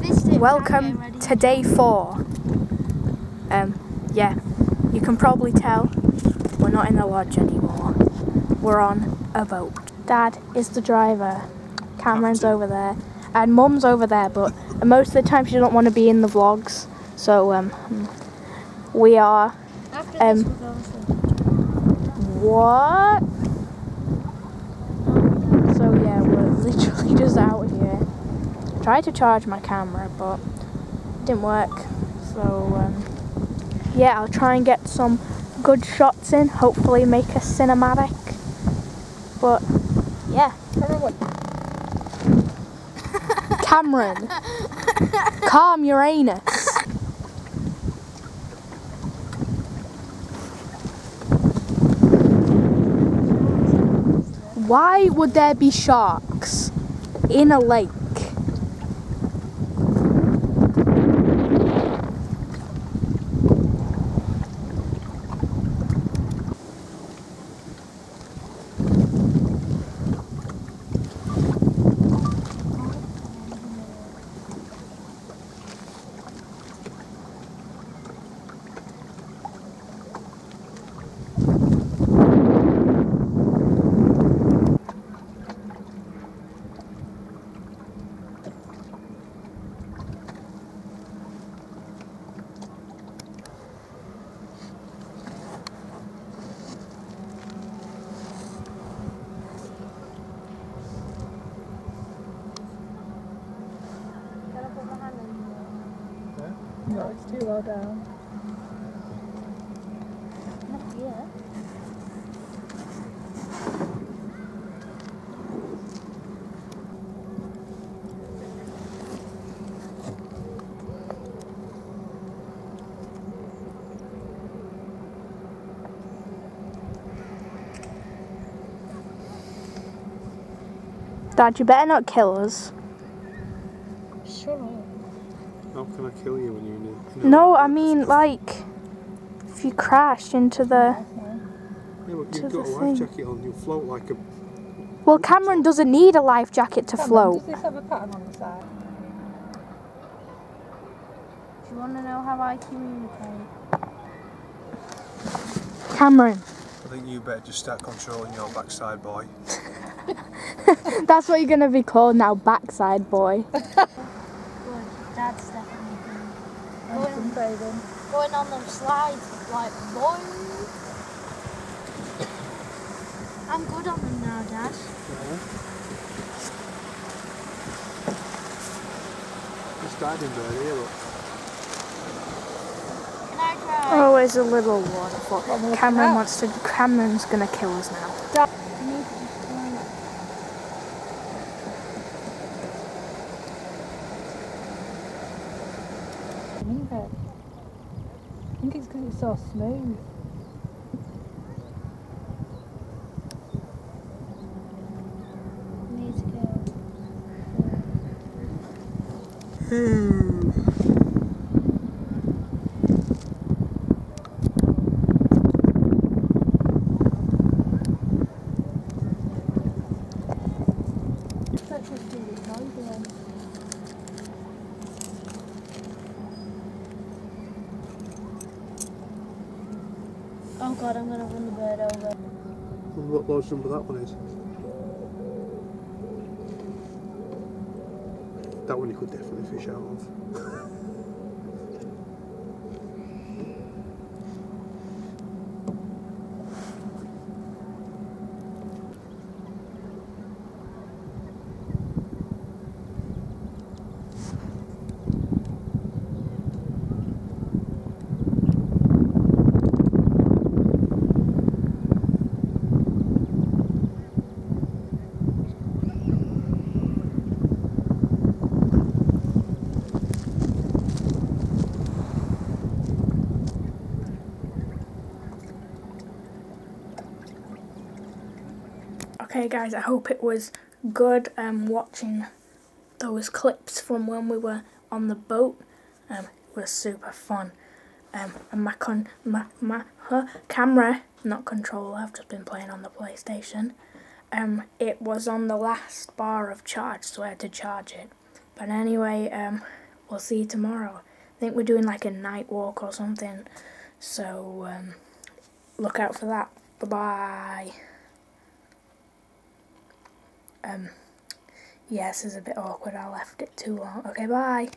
Welcome to day 4. Yeah, you can probably tell we're not in the lodge anymore. We're on a boat. Dad is the driver. Cameron's over there. And Mum's over there, but most of the time she doesn't want to be in the vlogs. So we are. After this we're going to. What? So yeah, we're literally just out here. I tried to charge my camera, but it didn't work. So yeah, I'll try and get some good shots in. Hopefully make a cinematic. But yeah. Cameron, calm your anus. Why would there be sharks in a lake? No, it's too low down. Not yet. Dad, you better not kill us. Shut up. How can I kill you when you're in a... No, I mean like if you crashed into the... Yeah, but to you've got the a life thing. jacket on, you'll float like a... Well, Cameron doesn't need a life jacket to float. Does this have a pattern on the side? Do you want to know how I communicate? Cameron. I think you better just start controlling your backside, boy. That's what you're going to be called now, backside boy. Good. Dad's definitely going on them slides like boy. I'm good on them now, Dad. Just died in there, here, look. Can I try? Oh, it's a little waterfall. Cameron's going to kill us now. Neve. I think it's because it's so smooth. Need to go. That's just really noisy then. Oh god, I'm gonna run the bird over. What lodge number that one is? That one you could definitely fish out of. Okay guys, I hope it was good watching those clips from when we were on the boat. It was super fun. And my camera, not controller, I've just been playing on the PlayStation. It was on the last bar of charge, so I had to charge it. But anyway, we'll see you tomorrow. I think we're doing like a night walk or something, so look out for that. Bye bye. Yes, it's a bit awkward, I left it too long. Okay, bye.